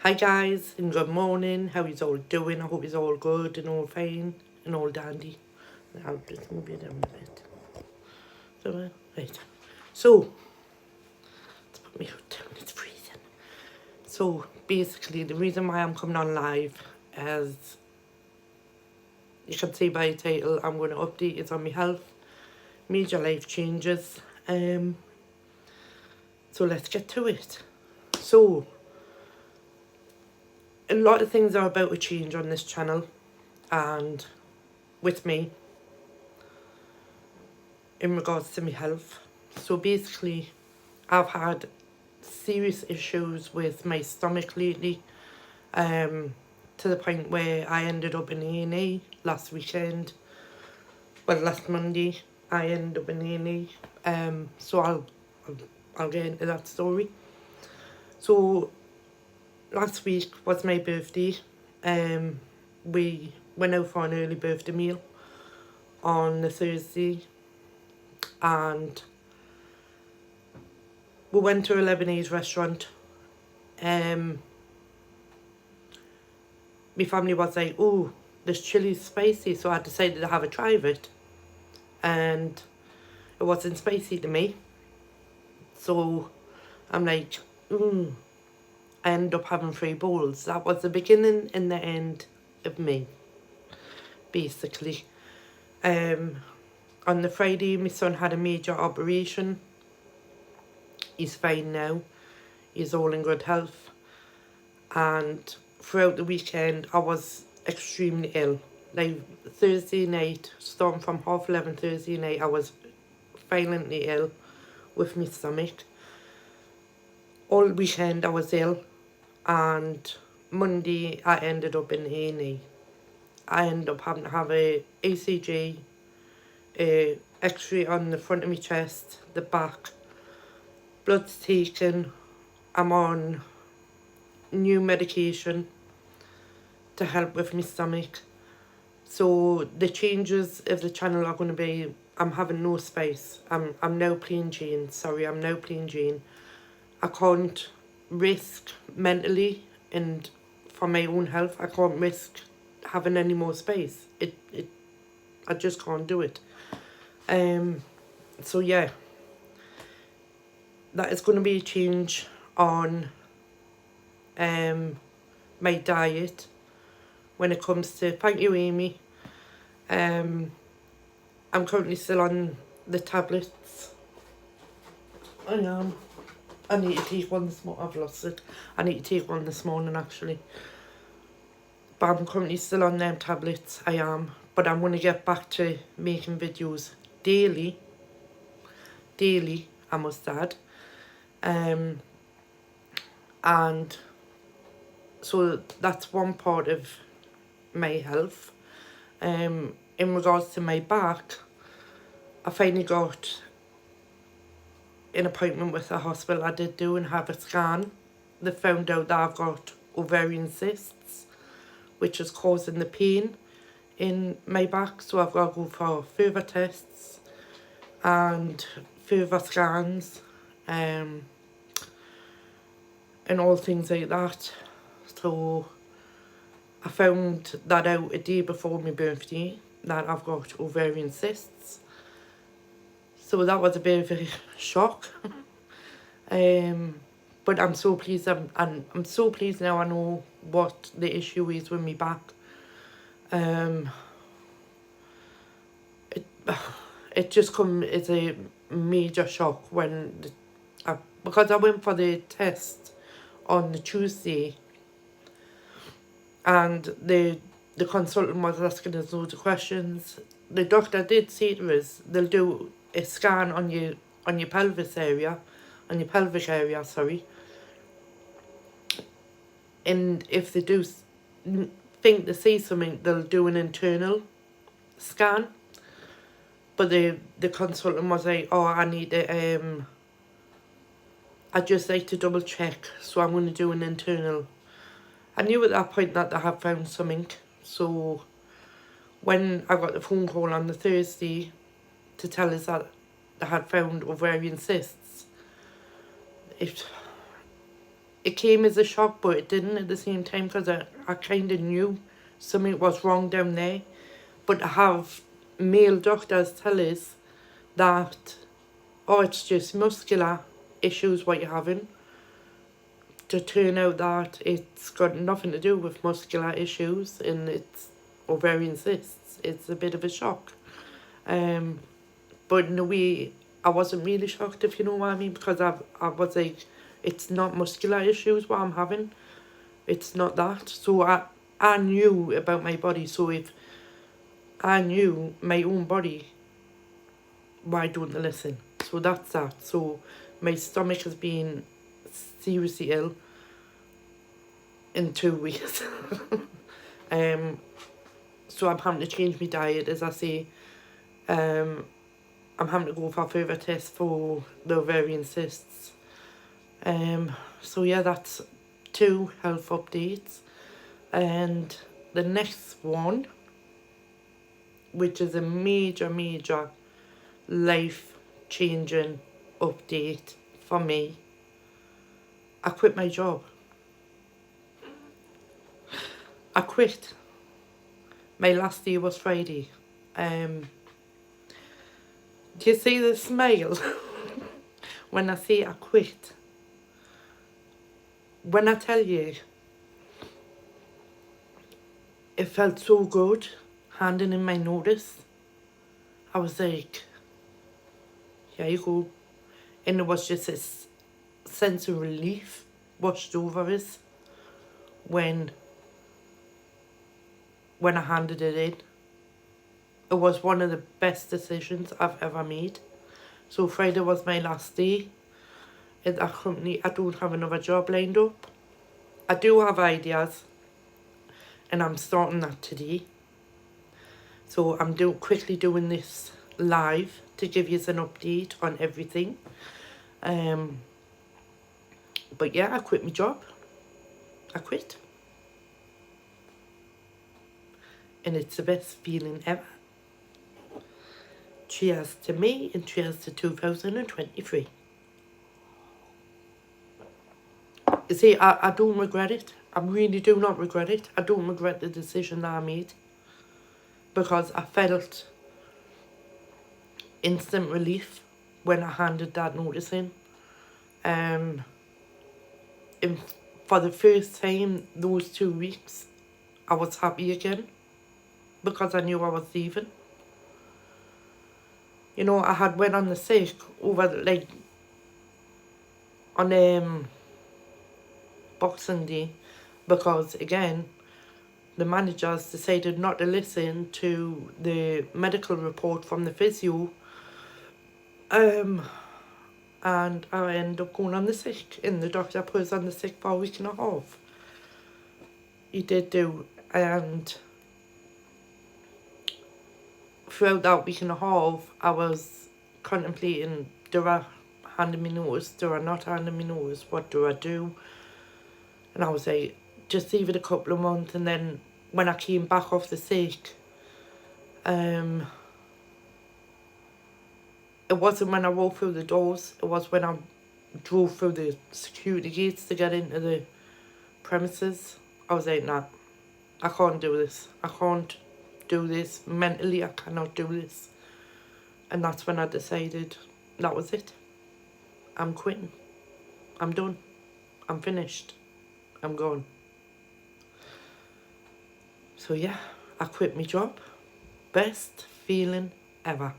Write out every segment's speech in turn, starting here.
Hi guys, and good morning. How is all doing? I hope it's all good and all fine and all dandy. I'll just move you down a bit. Right. So, let's put me hood down, it's freezing. So, basically, the reason why I'm coming on live, as you can see by the title, I'm going to update you on my health, major life changes. So let's get to it. So, a lot of things are about to change on this channel and with me in regards to my health. So basically, I've had serious issues with my stomach lately, to the point where I ended up in A&E last weekend. Well, last Monday, I ended up in A&E. So I'll get into that story. So last week was my birthday. We went out for an early birthday meal on the Thursday, and we went to a Lebanese restaurant. My family was like, oh, this chili's spicy, so I decided to have a try of it, and it wasn't spicy to me. So I'm like, I ended up having 3 bowls. That was the beginning and the end of me, basically. On the Friday, my son had a major operation. He's fine now. He's all in good health. And throughout the weekend, I was extremely ill. Like Thursday night, starting from 11:30 Thursday night, I was violently ill with my stomach. All weekend I was ill, and Monday I ended up in A&E. I ended up having to have a ECG, a X-ray on the front of my chest, the back, blood's taken. I'm on new medication to help with my stomach. So the changes of the channel are going to be, I'm having no spice. I'm now plain Jane. Sorry, I'm now plain Jane. I can't risk mentally and for my own health, I can't risk having any more space. I just can't do it. So yeah, that is going to be a change on my diet when it comes to, thank you Amy, I'm currently still on the tablets. I am. I need to take one this morning. I've lost it. I need to take one this morning actually. But I'm currently still on them tablets. I am. But I'm going to get back to making videos daily. Daily, I must add. And so that's one part of my health. In regards to my back, I finally got an appointment with the hospital. I did do and have a scan. They found out that I've got ovarian cysts, which is causing the pain in my back. So I've got to go for further tests and further scans, and all things like that. So I found that out a day before my birthday, that I've got ovarian cysts. So that was a bit of a shock. But I'm so pleased. I'm so pleased now. I know what the issue is with me back. It just come as a major shock when because I went for the test on the Tuesday, and the consultant was asking us loads of questions. The doctor did say to us they'll do a scan on your pelvis area, on your pelvic area, sorry. And if they do think they see something, they'll do an internal scan. But the consultant was like, oh, I'd just like to double check, so I'm going to do an internal. I knew at that point that they had found something. So when I got the phone call on the Thursday to tell us that they had found ovarian cysts, it came as a shock, but it didn't at the same time, because I kind of knew something was wrong down there. But to have male doctors tell us that, oh, it's just muscular issues what you're having, to turn out that it's got nothing to do with muscular issues and it's ovarian cysts, it's a bit of a shock. But in a way, I wasn't really shocked, if you know what I mean, because I was like, it's not muscular issues what I'm having. It's not that. So I knew about my body. So if I knew my own body, why don't I listen? So that's that. So my stomach has been seriously ill in 2 weeks. So I'm having to change my diet, as I say. I'm having to go for further tests for the ovarian cysts. So yeah, that's 2 health updates. And the next one, which is a major life-changing update for me, I quit my job. I quit. My last day was Friday. Do you see the smile when I say I quit? When I tell you, it felt so good handing in my notice. I was like, here you go. And it was just this sense of relief washed over us when I handed it in. It was one of the best decisions I've ever made. So Friday was my last day at that company. I don't have another job lined up. I do have ideas, and I'm starting that today. So I'm quickly doing this live to give you an update on everything. But yeah, I quit my job. I quit. And it's the best feeling ever. Cheers to me and cheers to 2023. You see, I don't regret it. I really do not regret it. I don't regret the decision that I made, because I felt instant relief when I handed that notice in. And for the first time those 2 weeks, I was happy again, because I knew I was leaving. You know, I had went on the sick over, like, on Boxing Day, because again, the managers decided not to listen to the medical report from the physio, and I ended up going on the sick, and the doctor put us on the sick for a week and a half. He did do, and throughout that week and a half, I was contemplating, do I hand me notice, do I not hand me notice, what do I do? And I was like, just leave it a couple of months. And then when I came back off the sick, it wasn't when I walked through the doors, it was when I drove through the security gates to get into the premises. I was like, nah, I can't do this. I can't do this. Mentally, I cannot do this. And that's when I decided that was it. I'm quitting. I'm done. I'm finished. I'm gone. So yeah, I quit my job. Best feeling ever.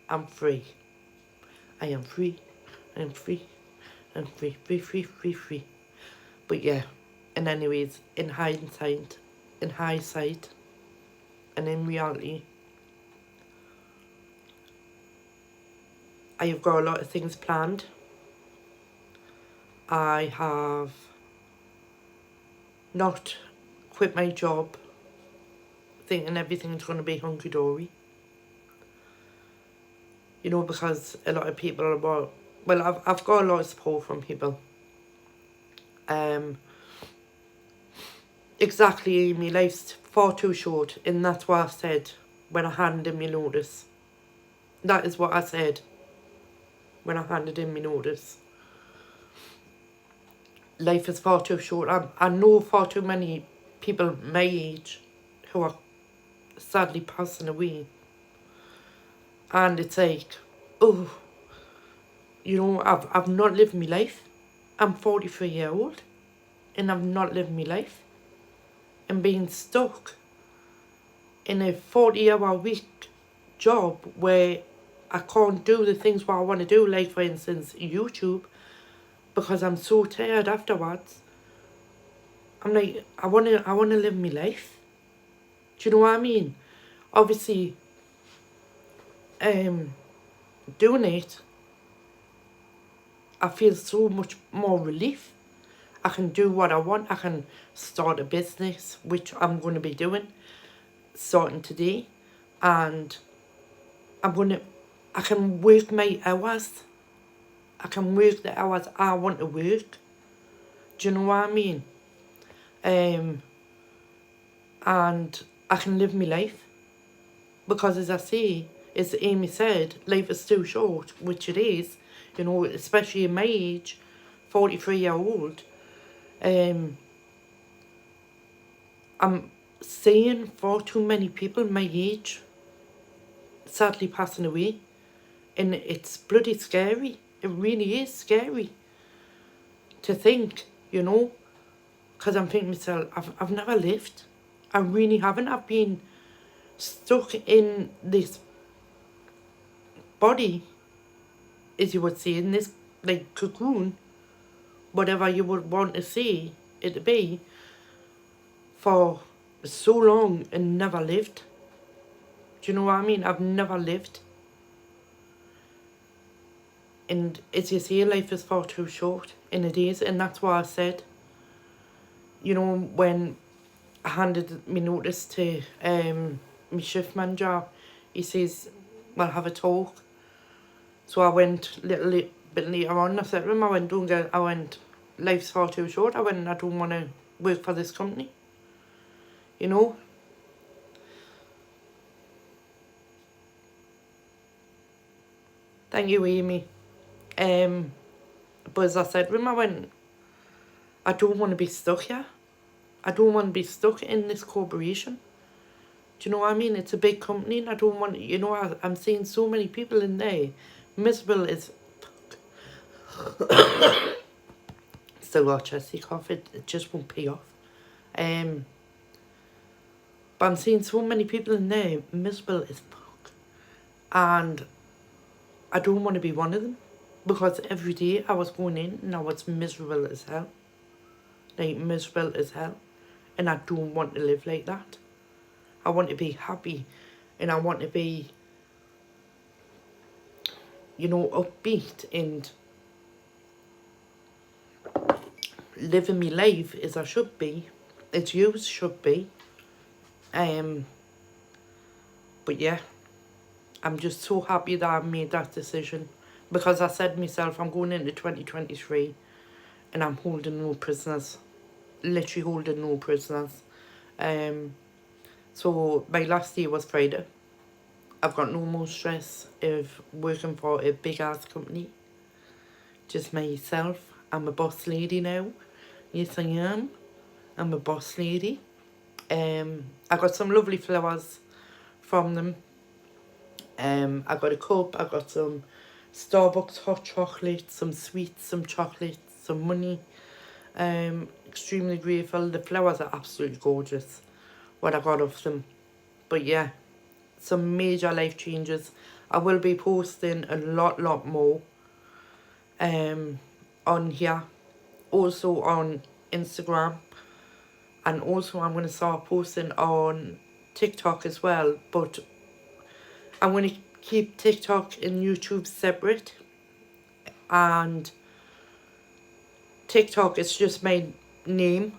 I'm free. I am free. I'm free. I'm free. Free. But yeah, and anyways, in hindsight, and in reality, I have got a lot of things planned. I have not quit my job thinking everything's going to be hunky-dory. You know, because a lot of people are about, well, I've got a lot of support from people. Exactly, my life's far too short, and that's what I said when I handed in my notice. That is what I said when I handed in my notice. life is far too short. I know far too many people my age who are sadly passing away. And it's like, oh, you know, I've not lived my life. I'm 43 years old and I've not lived my life. And being stuck in a 40-hour week job where I can't do the things what I want to do, like for instance YouTube, because I'm so tired afterwards. I'm like, I wanna live my life. Do you know what I mean? Obviously, doing it, I feel so much more relief. I can do what I want. I can start a business, which I'm going to be doing, starting today, and I can work my hours. I can work the hours I want to work. Do you know what I mean? And I can live my life. Because as I say, as Amy said, life is too short, which it is, you know, especially in my age, 43-year-old. I'm seeing far too many people my age sadly passing away. And it's bloody scary. It really is scary to think, you know. Because I'm thinking to myself, I've never lived. I really haven't. I've been stuck in this body, as you would say, in this like cocoon, whatever you would want to say it to be, for so long and never lived. Do you know what I mean? I've never lived. And as you say, life is far too short, and it is, and that's why I said, you know, when I handed me notice to my shift manager, he says, we'll have a talk. So I went a little bit later on, I said to him, life's far too short. I don't want to work for this company, you know. Thank you, Amy. But as I said to him, I don't want to be stuck here. I don't want to be stuck in this corporation. Do you know what I mean? It's a big company and I don't want, you know, I'm seeing so many people in there miserable as still got a chesty cough, it just won't pay off. But I'm seeing so many people in there miserable as fuck. And I don't want to be one of them. Because every day I was going in and I was miserable as hell. Like miserable as hell. And I don't want to live like that. I want to be happy. And I want to be, you know, upbeat and living my life as I should be. As you should be. But yeah. I'm just so happy that I made that decision. Because I said to myself, I'm going into 2023 and I'm holding no prisoners. Literally holding no prisoners. So my last day was Friday. I've got no more stress of working for a big ass company. Just myself. I'm a boss lady now. Yes, I am. I'm a boss lady. I got some lovely flowers from them. I got a cup. I got some Starbucks hot chocolate, some sweets, some chocolates, some money. Extremely grateful. The flowers are absolutely gorgeous, what I got of them. But yeah, some major life changes. I will be posting a lot more on here, also on Instagram, and also I'm going to start posting on TikTok as well, but I'm going to keep TikTok and YouTube separate. And TikTok is just my name.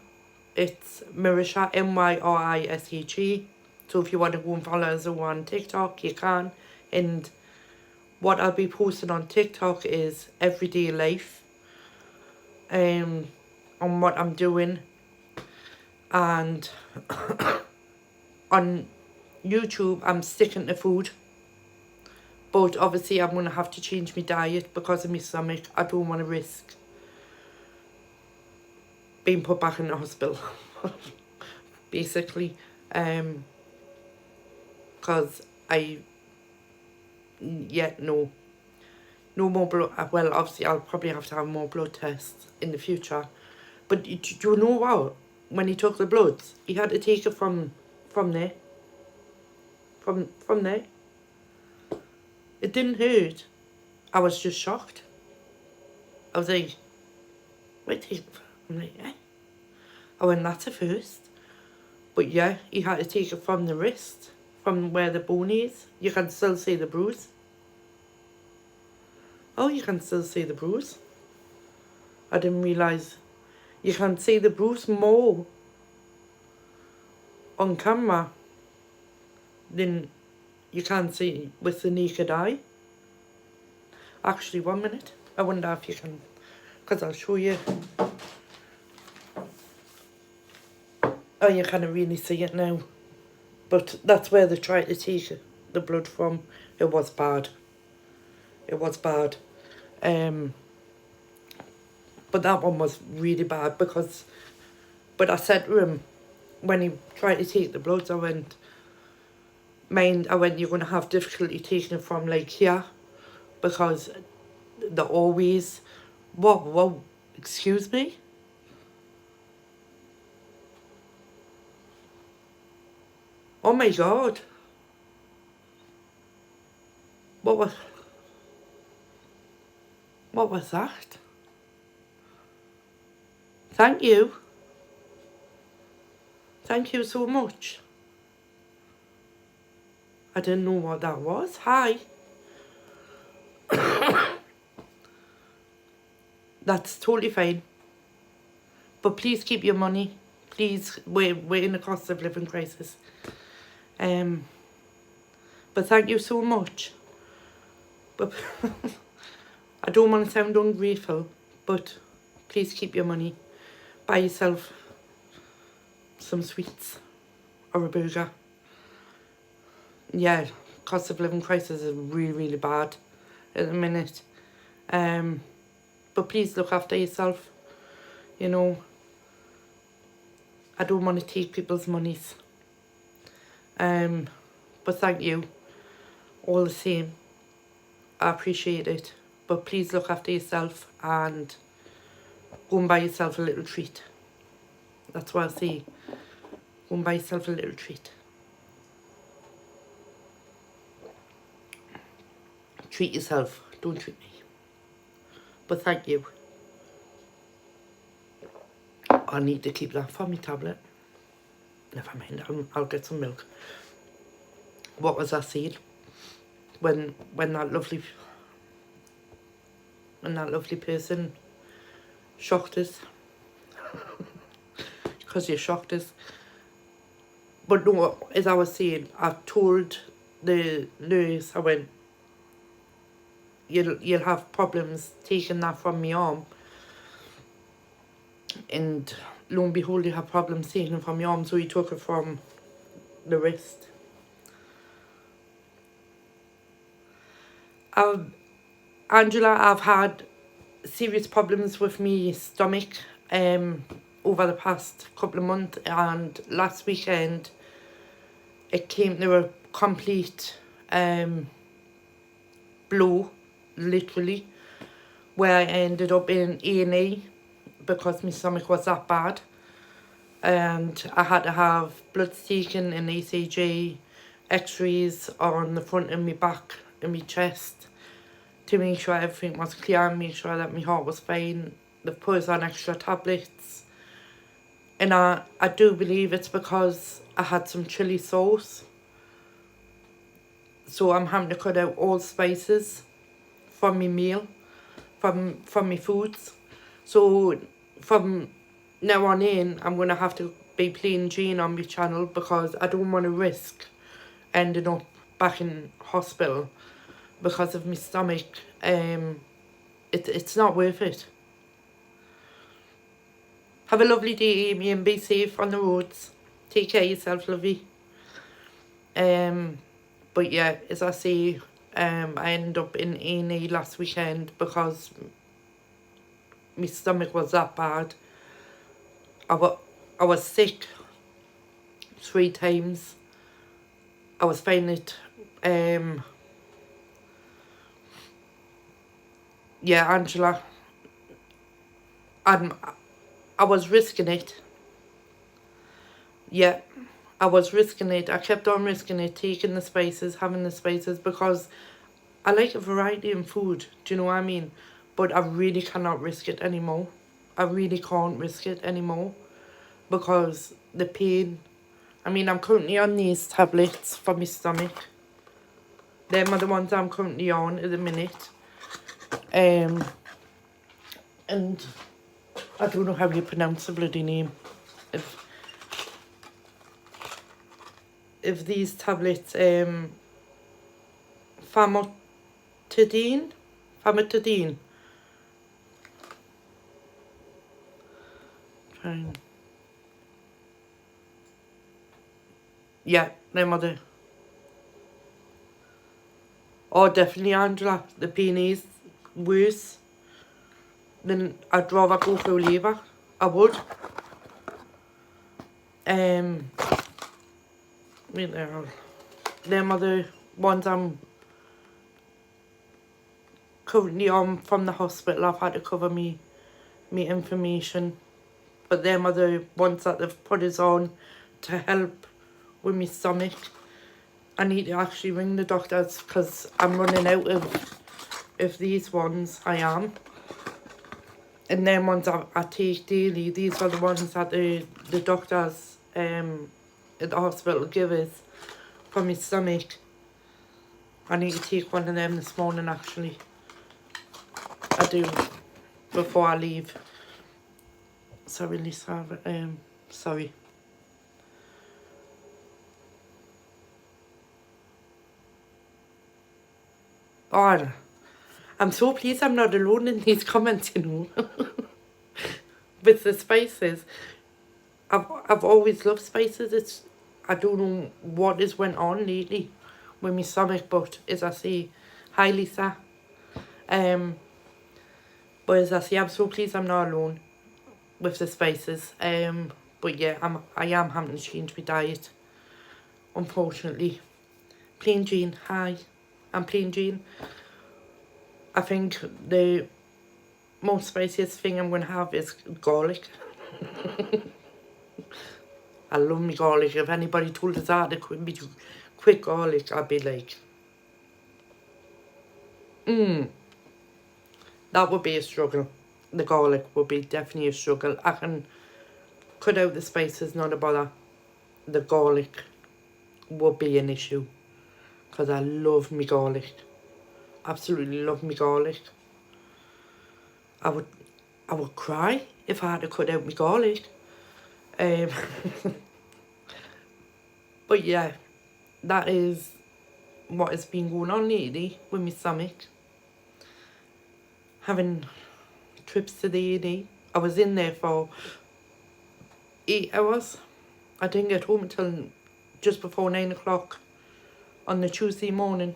It's Myrisha, MYRISHE. So if you want to go and follow us on TikTok, you can. And what I'll be posting on TikTok is everyday life. On what I'm doing. And on YouTube, I'm sticking to food. But obviously, I'm going to have to change my diet because of my stomach. I don't want to risk being put back in the hospital. Basically. Because no more blood. Well, obviously I'll probably have to have more blood tests in the future. But do you know what? When he took the bloods, he had to take it from there. From there. It didn't hurt. I was just shocked. I was like, wait, I'm like, eh? I went, that's a first. But yeah, he had to take it from the wrist, from where the bone is. You can still see the bruise. Oh, you can still see the bruise. I didn't realise. You can see the bruise more on camera than you can see with the naked eye. Actually, 1 minute. I wonder if you can, because I'll show you. Oh, you can't really see it now. But that's where they tried to take the blood from. It was bad. It was bad. But that one was really bad because... But I said to him, when he tried to take the bloods, I went, you're going to have difficulty taking it from like here. Because they're always... Whoa, excuse me? Oh my God. What was that? Thank you. Thank you so much. I didn't know what that was. Hi. That's totally fine. But please keep your money. Please, we're in a cost of living crisis. But thank you so much. But I don't want to sound ungrateful, but please keep your money. Buy yourself some sweets or a burger. Yeah, cost of living crisis is really, really bad at the minute. But please look after yourself. You know, I don't want to take people's monies. But thank you all the same. I appreciate it. But please look after yourself and go and buy yourself a little treat. That's what I say. Go and buy yourself a little treat. Treat yourself. Don't treat me. But thank you. I need to keep that for my tablet. Never mind. I'll get some milk. What was I saying? When that lovely person shocked us. Because you shocked us. But no, as I was saying, I told the nurse, I went, you'll have problems taking that from my arm. And lo and behold, you have problems taking it from your arm, so he took it from the wrist. Angela, I've had serious problems with my stomach over the past couple of months, and last weekend it came to a complete blow, literally, where I ended up in A&E because my stomach was that bad, and I had to have bloods taken and ECG, x-rays on the front of my back and my chest to make sure everything was clear and make sure that my heart was fine. They've put us on extra tablets, and I do believe it's because I had some chili sauce, so I'm having to cut out all spices from my meal, from my foods. So from now on in, I'm going to have to be plain Jane on my channel because I don't want to risk ending up back in hospital because of my stomach. It's not worth it. Have a lovely day, Amy, and be safe on the roads. Take care of yourself, lovey. But yeah, as I say, I ended up in A&E last weekend because my stomach was that bad. I was sick 3 times. I was finding it, yeah, Angela, I was risking it. Yeah, I was risking it. I kept on risking it, taking the spices, having the spices, because I like a variety in food. Do you know what I mean? But I really cannot risk it anymore. I really can't risk it anymore because the pain. I mean, I'm currently on these tablets for my stomach. Them are the ones I'm currently on at the minute. And I don't know how you pronounce the bloody name. If these tablets, famotidine. Fine. Yeah, them are the. Oh, definitely, Angela. The pain is worse. Then I'd rather go through labour. I would. Wait there. Them are the ones I'm currently on from the hospital. I've had to cover me information. But them are the ones that they've put us on to help with my stomach. I need to actually ring the doctors because I'm running out of these ones. I am. And them ones I take daily. These are the ones that the doctors at the hospital give us for my stomach. I need to take one of them this morning actually. I do, before I leave. Sorry, Lisa. Sorry. Oh, I'm so pleased I'm not alone in these comments, you know. With the spices. I've always loved spices. I don't know what has went on lately with my stomach, but as I say, hi Lisa. But as I say, I'm so pleased I'm not alone with the spices. But yeah, I am having to change my diet, unfortunately. Plain Jane, hi. I'm Plain Jane. I think the most spiciest thing I'm going to have is garlic. I love me garlic. If anybody told us that they couldn't be quick garlic, I'd be like, that would be a struggle. The garlic would be definitely a struggle. I can cut out the spices, not a bother. The garlic would be an issue because I love me garlic. Absolutely love me garlic. I would cry if I had to cut out my garlic. But yeah, that is what has been going on lately with my stomach. Having trips to the A&E. I was in there for 8 hours. I didn't get home until just before 9 o'clock on the Tuesday morning.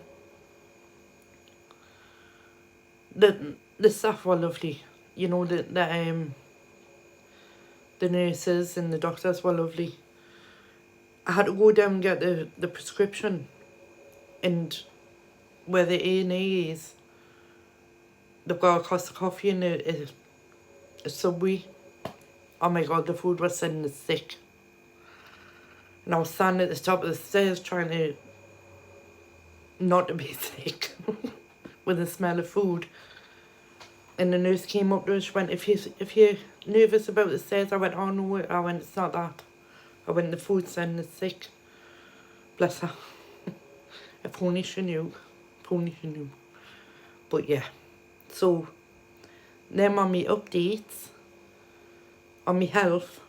The staff were lovely. You know, the nurses and the doctors were lovely. I had to go down and get the prescription, and where the A&E is, they've got a Costa Coffee and a Subway. Oh my god, the food was sending us sick. And I was standing at the top of the stairs trying to not to be sick with the smell of food. And the nurse came up to us, she went, if you're nervous about the stairs, I went, oh no, I went, it's not that. I went, the food's sending us sick. Bless her. If only she knew. If only she knew. But yeah. So, them are my updates on my health.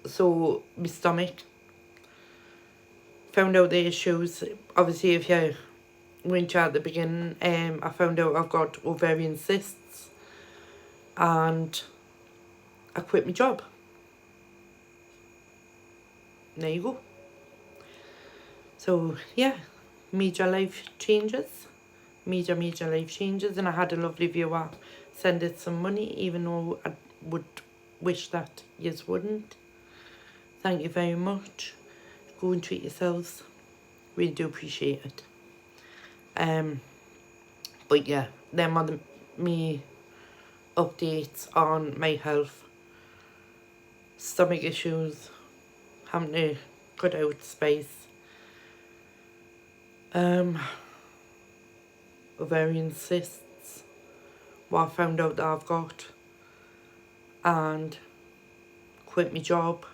So, my stomach. Found out the issues. Obviously, if you weren't at the beginning, I found out I've got ovarian cysts. And I quit my job. There you go. So, yeah. Major life changes. Major life changes. And I had a lovely viewer send it some money, even though I would wish that you wouldn't. Thank you very much. Go and treat yourselves. Really do appreciate it. But yeah, them are me updates on my health. Stomach issues, having to cut out space. Ovarian cysts, what I found out that I've got, and quit my job.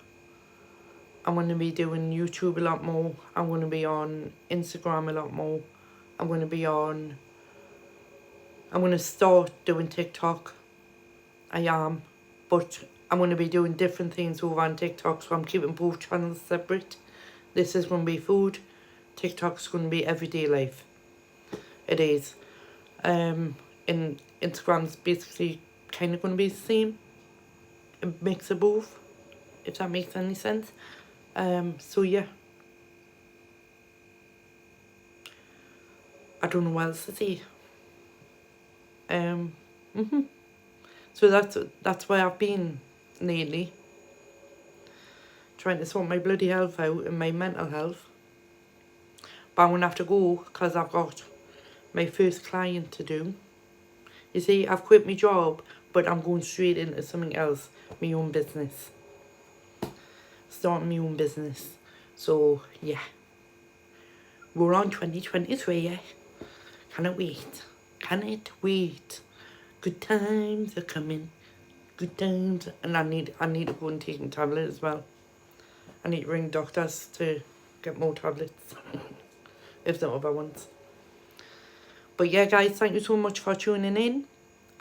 I'm going to be doing YouTube a lot more. I'm going to be on Instagram a lot more. I'm going to start doing TikTok. I am, but I'm going to be doing different things over on TikTok, so I'm keeping both channels separate. This is going to be food. TikTok's going to be everyday life. It is. And Instagram's basically kind of going to be the same. A mix of both, if that makes any sense. So yeah. I don't know what else to say. So that's where I've been lately. Trying to sort my bloody health out and my mental health. But I'm going to have to go because I've got my first client to do. You see, I've quit my job, but I'm going straight into something else. My own business. Starting my own business. So, yeah. We're on 2023, yeah. Cannot wait. Cannot wait. Good times are coming. Good times. And I need to go and take a tablet as well. I need to ring doctors to get more tablets. If not other ones. But yeah, guys, thank you so much for tuning in.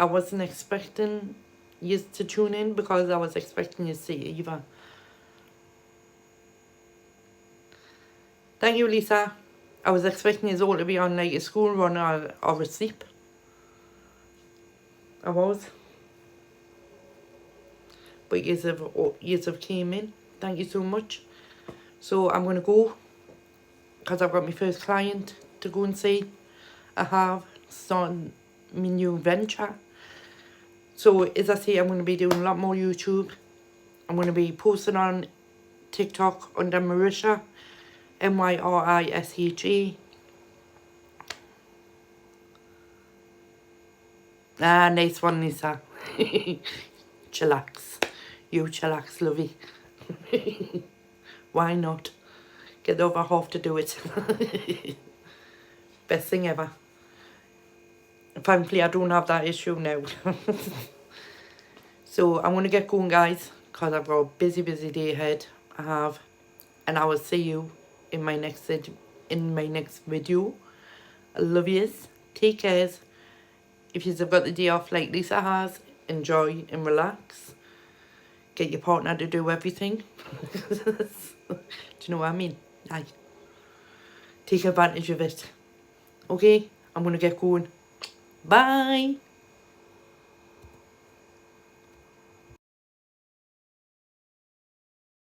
I wasn't expecting you to tune in because I was expecting you to see Eva. Thank you, Lisa. I was expecting you all to be on like a school run or a sleep. I was. But you have came in. Thank you so much. So I'm going to go because I've got my first client to go and see. I have started my new venture. So as I say, I'm going to be doing a lot more YouTube. I'm going to be posting on TikTok under Marisha, Myrishe. Ah, nice one, Lisa. Chillax. You chillax, lovey. Why not? Get over half to do it. Best thing ever. Thankfully, I don't have that issue now. So, I'm going to get going, guys, because I've got a busy day ahead. I have. And I will see you in my next video. I love yous. Take care. If you've got the day off like Lisa has, enjoy and relax. Get your partner to do everything. Do you know what I mean? Aye. Take advantage of it. Okay, I'm going to get going. Bye.